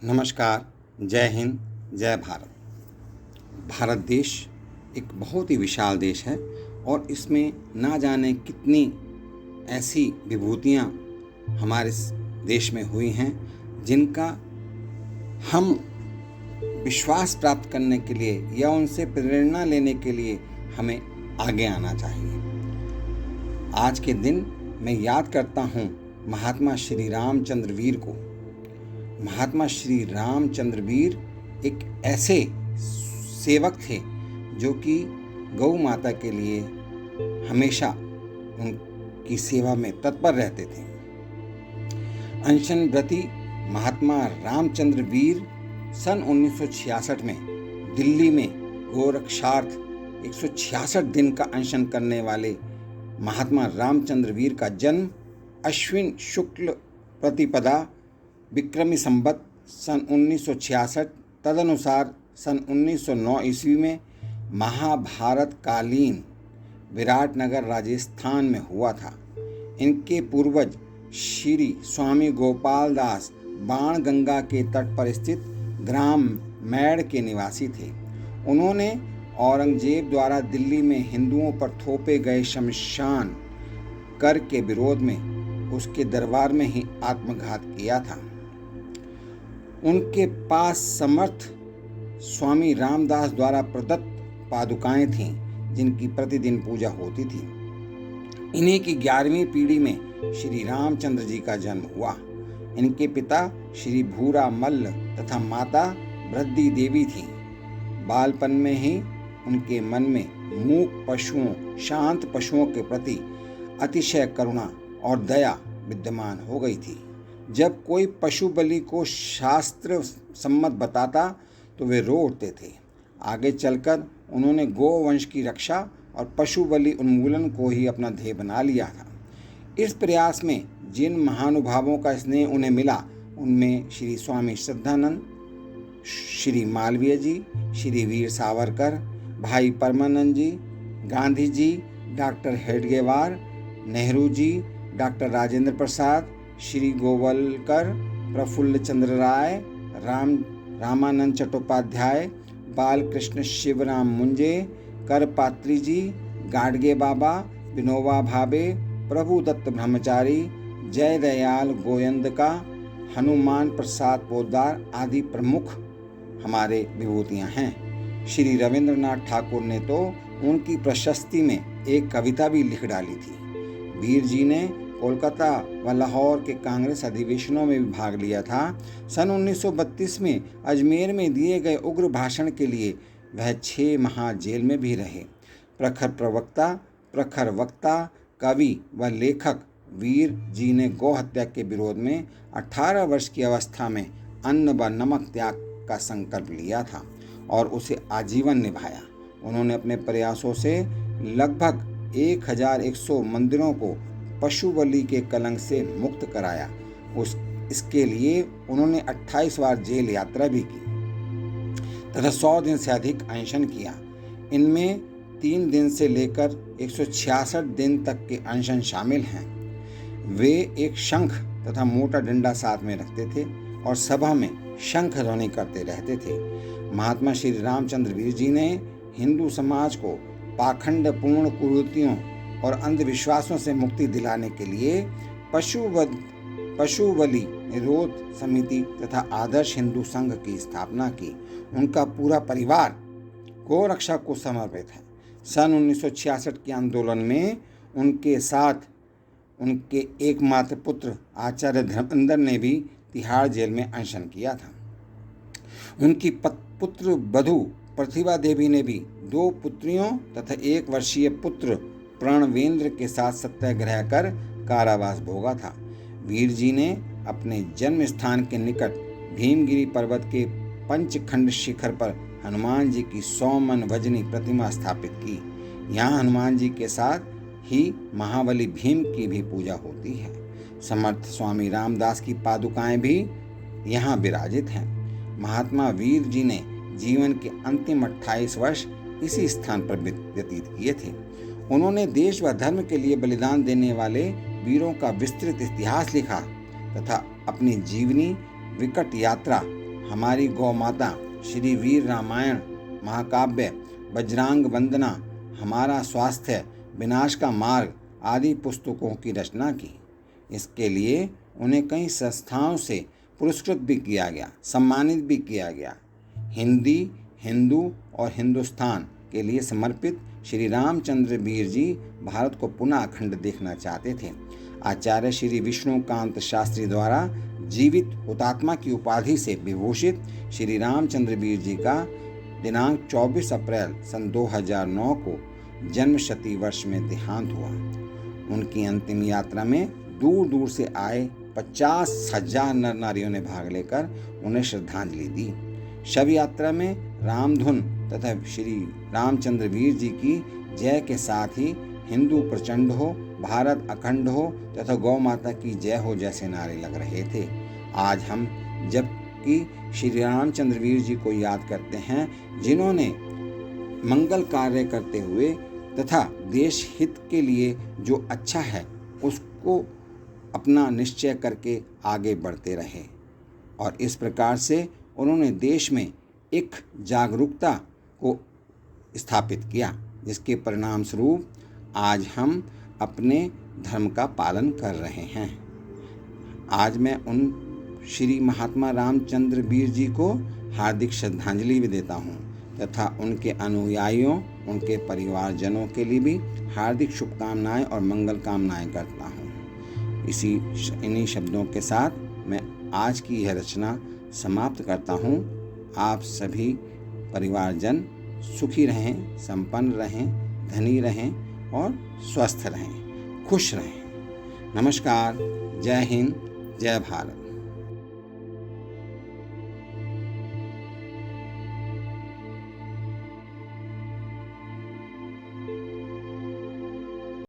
नमस्कार। जय हिंद, जय भारत। भारत देश एक बहुत ही विशाल देश है और इसमें ना जाने कितनी ऐसी विभूतियाँ हमारे देश में हुई हैं जिनका हम विश्वास प्राप्त करने के लिए या उनसे प्रेरणा लेने के लिए हमें आगे आना चाहिए। आज के दिन मैं याद करता हूँ महात्मा श्री रामचंद्र वीर को। महात्मा श्री रामचंद्र वीर एक ऐसे सेवक थे जो कि गौ माता के लिए हमेशा उनकी सेवा में तत्पर रहते थे। अनशन व्रती महात्मा रामचंद्र वीर सन 1966 में दिल्ली में गोरक्षार्थ 166 दिन का अनशन करने वाले महात्मा रामचंद्र वीर का जन्म अश्विन शुक्ल प्रतिपदा विक्रमी संवत सन 1966 तदनुसार सन 1909 ईस्वी में महाभारत कालीन विराटनगर राजस्थान में हुआ था। इनके पूर्वज श्री स्वामी गोपाल दास बाणगंगा के तट पर स्थित ग्राम मैड़ के निवासी थे। उन्होंने औरंगजेब द्वारा दिल्ली में हिंदुओं पर थोपे गए शमशान कर के विरोध में उसके दरबार में ही आत्मघात किया था। उनके पास समर्थ स्वामी रामदास द्वारा प्रदत्त पादुकाएं थीं जिनकी प्रतिदिन पूजा होती थी। इन्हीं की 11वीं पीढ़ी में श्री रामचंद्र जी का जन्म हुआ। इनके पिता श्री भूरा मल्ल तथा माता वृद्धि देवी थीं। बालपन में ही उनके मन में मूक पशुओं, शांत पशुओं के प्रति अतिशय करुणा और दया विद्यमान हो गई थी। जब कोई पशु बलि को शास्त्र सम्मत बताता तो वे रो उठते थे। आगे चलकर उन्होंने गोवंश की रक्षा और पशु बलि उन्मूलन को ही अपना ध्येय बना लिया था। इस प्रयास में जिन महानुभावों का स्नेह उन्हें मिला उनमें श्री स्वामी श्रद्धानंद, श्री मालवीय जी, श्री वीर सावरकर, भाई परमानंद जी, गांधी जी, डॉक्टर हेडगेवार, नेहरू जी, डॉक्टर राजेंद्र प्रसाद, श्री गोवलकर, प्रफुल्ल चंद्र राय, रामानंद चट्टोपाध्याय, बालकृष्ण शिवराम मुंजे, करपात्री जी, गाडगे बाबा, विनोबा भावे, प्रभुदत्त ब्रह्मचारी, जय दयाल गोयंदका, हनुमान प्रसाद पोद्दार आदि प्रमुख हमारे विभूतियाँ हैं। श्री रविंद्रनाथ ठाकुर ने तो उनकी प्रशस्ति में एक कविता भी लिख डाली थी। वीर जी ने कोलकाता व लाहौर के कांग्रेस अधिवेशनों में भी भाग लिया था। सन 1932 में अजमेर में दिए गए उग्र भाषण के लिए वह 6 माह जेल में भी रहे। प्रखर वक्ता, कवि व लेखक वीर जी ने गौ हत्या के विरोध में 18 वर्ष की अवस्था में अन्न व नमक त्याग का संकल्प लिया था और उसे आजीवन निभाया। उन्होंने अपने प्रयासों से लगभग 1100 मंदिरों को पशु बलि के कलंक से मुक्त कराया। इसके लिए उन्होंने 28 बार जेल यात्रा भी की तथा 100 दिन से अधिक अनशन किया। इनमें 3 दिन से लेकर 166 दिन तक के अनशन शामिल हैं। वे एक शंख तथा मोटा डंडा साथ में रखते थे और सभा में शंख ध्वनि करते रहते थे। महात्मा श्री रामचंद्र वीर जी ने हिंदू समाज को पाखंडपूर्ण कुरीतियों और अंधविश्वासों से मुक्ति दिलाने के लिए पशु बलि निरोध समिति तथा आदर्श हिंदू संघ की स्थापना की। उनका पूरा परिवार गौरक्षा को समर्पित है। सन 1966 के आंदोलन में उनके साथ उनके एकमात्र पुत्र आचार्य धर्मेंद्र ने भी तिहाड़ जेल में अनशन किया था। उनकी पुत्र वधू प्रतिभा देवी ने भी 2 पुत्रियों तथा 1 वर्षीय पुत्र प्रणवेंद्र के साथ सत्याग्रह कर कारावास भोगा था। वीर जी ने अपने जन्म स्थान के निकट भीमगिरी पर्वत के पंचखंड शिखर पर हनुमान जी की 100 मन वजनी प्रतिमा स्थापित की। यहाँ हनुमान जी के साथ ही महाबली भीम की भी पूजा होती है। समर्थ स्वामी रामदास की पादुकाएं भी यहाँ विराजित हैं। महात्मा वीर जी ने जीवन के अंतिम 28 वर्ष इसी स्थान पर व्यतीत किए थे। उन्होंने देश व धर्म के लिए बलिदान देने वाले वीरों का विस्तृत इतिहास लिखा तथा अपनी जीवनी विकट यात्रा हमारी गौ माता, श्री वीर रामायण महाकाव्य, बजरंग वंदना, हमारा स्वास्थ्य, विनाश का मार्ग आदि पुस्तकों की रचना की। इसके लिए उन्हें कई संस्थाओं से पुरस्कृत भी किया गया, सम्मानित भी किया गया। हिंदी, हिंदू और हिंदुस्तान के लिए समर्पित श्री रामचंद्र वीर जी भारत को पुनः अखंड देखना चाहते थे। आचार्य श्री विष्णुकांत शास्त्री द्वारा जीवित हुतात्मा की उपाधि से विभूषित श्री रामचंद्र वीर जी का दिनांक 24 अप्रैल सन 2009 को जन्म शती वर्ष में देहांत हुआ। उनकी अंतिम यात्रा में दूर दूर से आए 50,000 नर नारियों ने भाग लेकर उन्हें श्रद्धांजलि दी। शव यात्रा में रामधुन तथा श्री रामचंद्र वीर जी की जय के साथ ही हिंदू प्रचंड हो, भारत अखंड हो तथा गौ माता की जय हो जैसे नारे लग रहे थे। आज हम जबकि श्री रामचंद्र वीर जी को याद करते हैं, जिन्होंने मंगल कार्य करते हुए तथा देश हित के लिए जो अच्छा है उसको अपना निश्चय करके आगे बढ़ते रहे और इस प्रकार से उन्होंने देश में एक जागरूकता को स्थापित किया, जिसके परिणाम स्वरूप आज हम अपने धर्म का पालन कर रहे हैं। आज मैं उन श्री महात्मा रामचंद्र वीर जी को हार्दिक श्रद्धांजलि भी देता हूँ तथा उनके अनुयायियों, उनके परिवारजनों के लिए भी हार्दिक शुभकामनाएं और मंगल कामनाएं करता हूँ। इन्हीं शब्दों के साथ मैं आज की यह रचना समाप्त करता हूँ। आप सभी परिवारजन सुखी रहें, संपन्न रहें, धनी रहें और स्वस्थ रहें, खुश रहें। नमस्कार। जय हिंद, जय भारत।